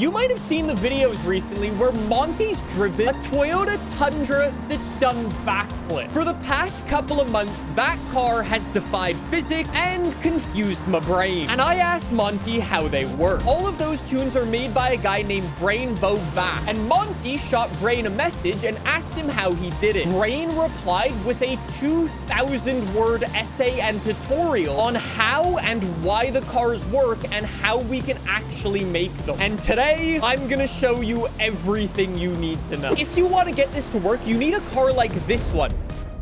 You might have seen the videos recently where Monty's driven a Toyota Tundra that's done backflip. For the past couple of months, that car has defied physics and confused my brain. And I asked Monty how they work. All of those tunes are made by a guy named Brain Bovat. And Monty shot Brain a message and asked him how he did it. Brain replied with a 2,000-word essay and tutorial on how and why the cars work and how we can actually make them. And today, I'm gonna show you everything you need to know. If you want to get this to work, you need a car like this one.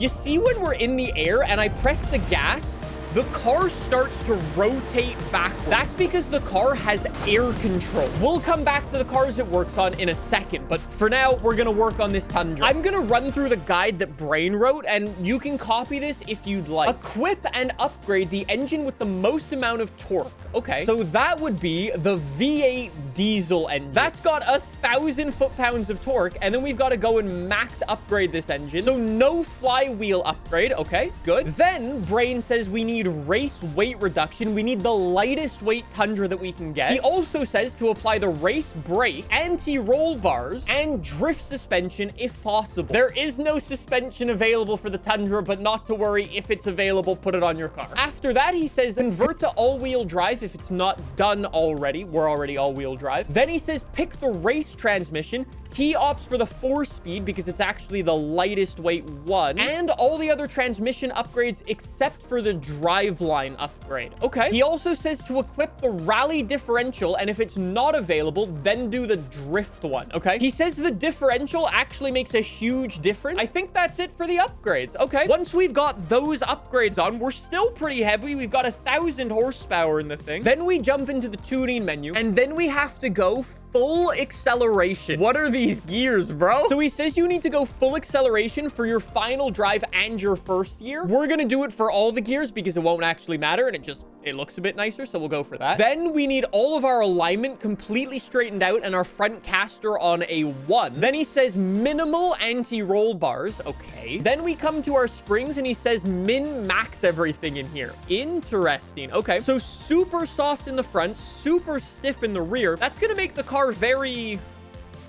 You see when we're in the air and I press the gas, the car starts to rotate backwards. That's because the car has air control. We'll come back to the cars it works on in a second, but for now, we're gonna work on this Tundra. I'm gonna run through the guide that Brain wrote, and you can copy this if you'd like. Equip and upgrade the engine with the most amount of torque. Okay, so that would be the V8 diesel engine. That's got 1,000 foot-pounds of torque, and then we've got to go and max upgrade this engine. So no flywheel upgrade. Okay, good. Then Brain says we need race weight reduction. We need the lightest weight Tundra that we can get. He also says to apply the race brake, anti-roll bars, and drift suspension if possible. There is no suspension available for the Tundra, but not to worry. If it's available, put it on your car. After that, he says convert to all-wheel drive if it's not done already. We're already all-wheel drive. Then he says pick the race transmission. He opts for the 4-speed because it's actually the lightest weight one, and all the other transmission upgrades except for the driveline upgrade. Okay. He also says to equip the rally differential, and if it's not available, then do the drift one. Okay. He says the differential actually makes a huge difference. I think that's it for the upgrades. Okay. Once we've got those upgrades on, we're still pretty heavy. We've got 1,000 horsepower in the thing. Then we jump into the tuning menu, and then we have to go full acceleration. What are these gears, bro? So he says you need to go full acceleration for your final drive and your first gear. We're gonna do it for all the gears because it won't actually matter, and it looks a bit nicer, so we'll go for that. Then we need all of our alignment completely straightened out and our front caster on a 1. Then he says minimal anti-roll bars. Okay. Then we come to our springs and he says min-max everything in here. Interesting. Okay. So super soft in the front, super stiff in the rear. That's gonna make the car very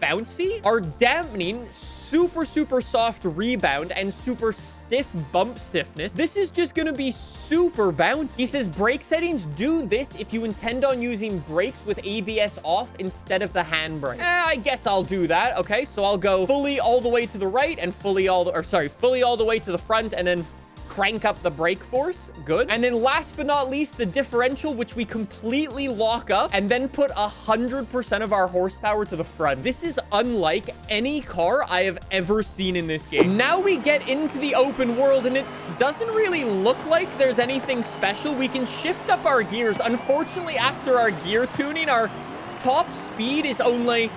bouncy. Our dampening, super soft rebound, and super stiff bump stiffness. This is just gonna be super bouncy. He says brake settings, do this if you intend on using brakes with ABS off instead of the handbrake. I guess I'll do that. Okay, so I'll go fully all the way to the right and fully all the way to the front, and then crank up the brake force. Good. And then last but not least, the differential, which we completely lock up and then put 100% of our horsepower to the front. This is unlike any car I have ever seen in this game. Now we get into the open world, and it doesn't really look like there's anything special. We can shift up our gears. Unfortunately, after our gear tuning, our top speed is only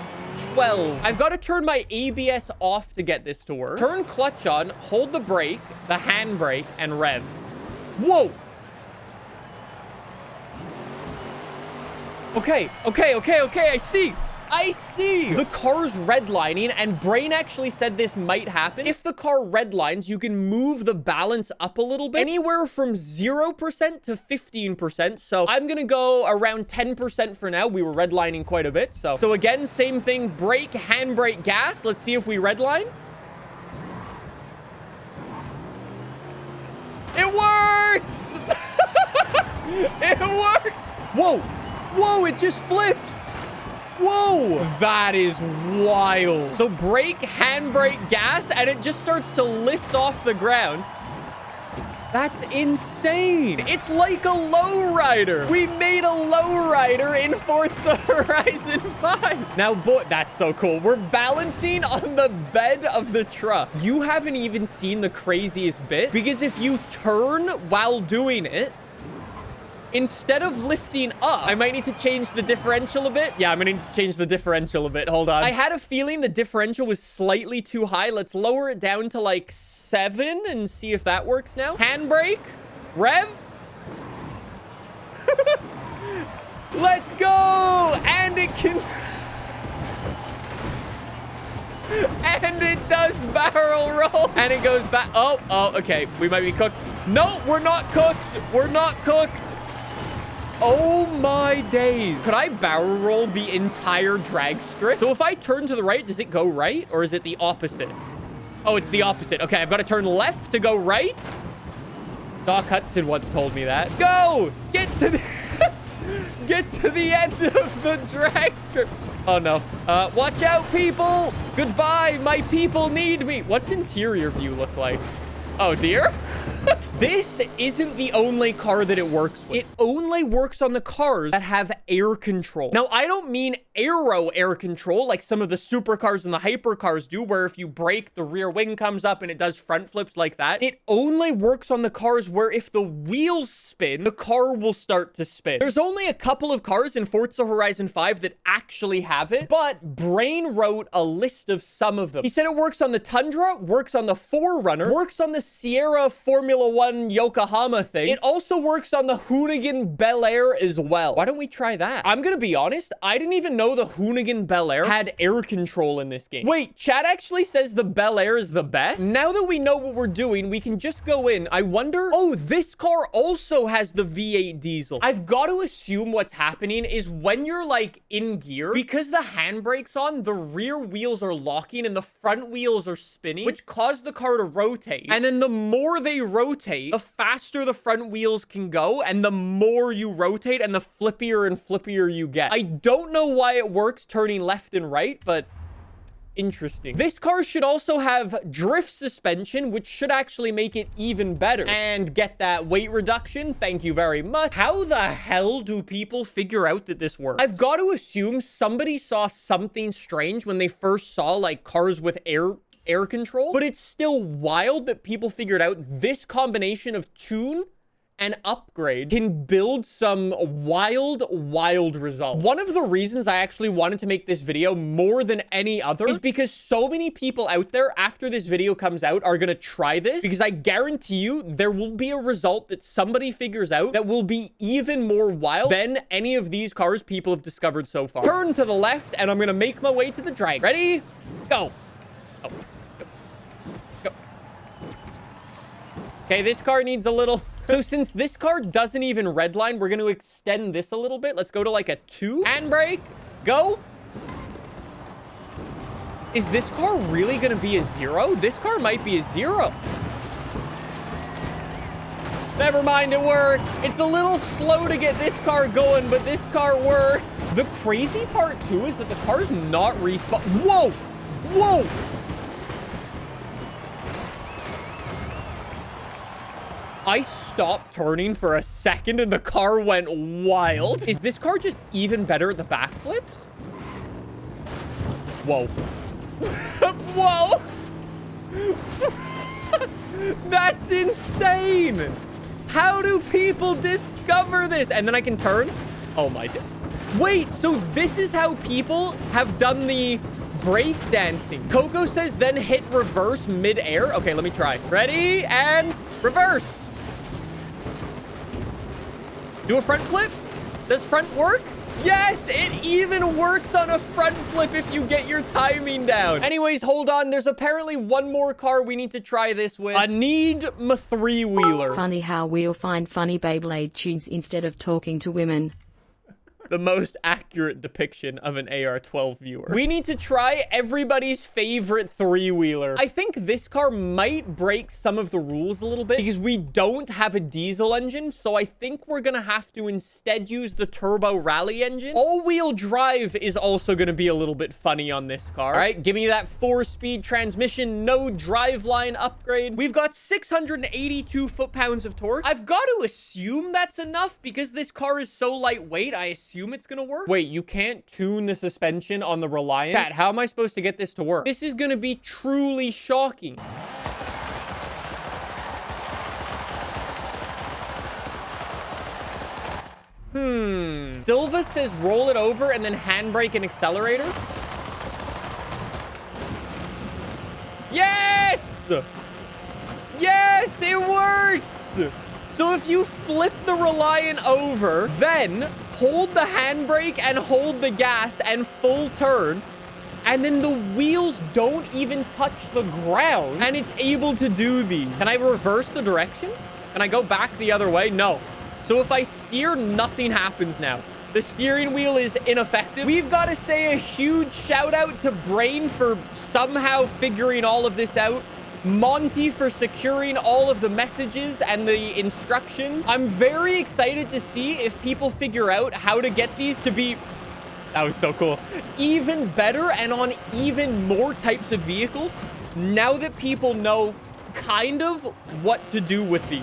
12. I've got to turn my ABS off to get this to work. Turn clutch on, hold the brake, the handbrake, and rev. Whoa. Okay. I see. The car's redlining, and Brain actually said this might happen. If the car redlines, you can move the balance up a little bit, anywhere from 0% to 15%. So I'm gonna go around 10% for now. We were redlining quite a bit. So again, same thing, brake, handbrake, gas. Let's see if we redline. It works. It worked. Whoa, it just flips. Whoa, that is wild. So brake, handbrake, gas, and it just starts to lift off the ground. That's insane. It's like a lowrider. We made a lowrider in Forza Horizon 5. Now, boy, that's so cool. We're balancing on the bed of the truck. You haven't even seen the craziest bit, because if you turn while doing it, instead of lifting up, I might need to change the differential a bit. Yeah, I'm gonna need to change the differential a bit. Hold on. I had a feeling the differential was slightly too high. Let's lower it down to like 7 and see if that works now. Handbrake. Rev. Let's go. And it can... and it does barrel roll. And it goes back. Oh, okay. We might be cooked. No, we're not cooked. We're not cooked. Oh my days. Could I barrel roll the entire drag strip? So if I turn to the right, does it go right? Or is it the opposite? Oh, it's the opposite. Okay, I've got to turn left to go right. Doc Hudson once told me that. Go! Get to the... Get to the end of the drag strip. Oh, no. Watch out, people. Goodbye. My people need me. What's interior view look like? Oh, dear. This isn't the only car that it works with. It only works on the cars that have air control. Now, I don't mean aero air control like some of the supercars and the hypercars do, where if you brake, the rear wing comes up and it does front flips like that. It only works on the cars where if the wheels spin, the car will start to spin. There's only a couple of cars in Forza Horizon 5 that actually have it, but Brain wrote a list of some of them. He said it works on the Tundra, works on the 4Runner, works on the Sierra Formula 1 Yokohama thing. It also works on the Hoonigan Bel Air as well. Why don't we try that? I'm gonna be honest, I didn't even know the Hoonigan Bel Air had air control in this game. Wait, chat actually says the Bel Air is the best? Now that we know what we're doing, we can just go in. I wonder... Oh, this car also has the V8 diesel. I've got to assume what's happening is when you're like in gear, because the handbrake's on, the rear wheels are locking and the front wheels are spinning, which cause the car to rotate. And then the more they rotate, the faster the front wheels can go, and the more you rotate and the flippier and flippier you get. I don't know why it works turning left and right, but interesting. This car should also have drift suspension, which should actually make it even better. And get that weight reduction. Thank you very much. How the hell do people figure out that this works? I've got to assume somebody saw something strange when they first saw like cars with air control, but it's still wild that people figured out this combination of tune and upgrade can build some wild results. One of the reasons I actually wanted to make this video more than any other is because so many people out there after this video comes out are gonna try this, because I guarantee you there will be a result that somebody figures out that will be even more wild than any of these cars people have discovered so far. Turn to the left and I'm gonna make my way to the drag. Ready? Go. Oh. Go. Okay, this car needs a little... So since this car doesn't even redline, we're going to extend this a little bit. Let's go to like a 2. Handbrake. Go. Is this car really going to be a 0? This car might be a 0. Never mind, it works. It's a little slow to get this car going, but this car works. The crazy part too is that the car's not respawn. Whoa. Whoa. I stopped turning for a second and the car went wild. Is this car just even better at the backflips? Whoa. Whoa. That's insane. How do people discover this? And then I can turn? Oh my God. Wait, so this is how people have done the break dancing. Coco says then hit reverse mid-air. Okay, let me try. Ready? And reverse. Do a front flip? Does front work? Yes, it even works on a front flip if you get your timing down. Anyways, hold on. There's apparently one more car we need to try this with. I need my 3-wheeler. Funny how we'll find funny Beyblade tunes instead of talking to women. The most accurate depiction of an AR-12 viewer. We need to try everybody's favorite 3-wheeler. I think this car might break some of the rules a little bit because we don't have a diesel engine. So I think we're going to have to instead use the turbo rally engine. All-wheel drive is also going to be a little bit funny on this car. All right, give me that 4-speed transmission, no driveline upgrade. We've got 682 foot-pounds of torque. I've got to assume that's enough because this car is so lightweight. I assume it's gonna work. Wait, you can't tune the suspension on the Reliant? Pat, how am I supposed to get this to work? This is gonna be truly shocking. Silva says roll it over and then handbrake and accelerator. Yes! Yes, it works! So if you flip the Reliant over, then hold the handbrake and hold the gas and full turn, and then the wheels don't even touch the ground, and it's able to do these. Can I reverse the direction? Can I go back the other way? No. So if I steer, nothing happens now. The steering wheel is ineffective. We've got to say a huge shout out to Brain for somehow figuring all of this out. Monty for securing all of the messages and the instructions. I'm very excited to see if people figure out how to get these to be... That was so cool. Even better and on even more types of vehicles. Now that people know kind of what to do with these.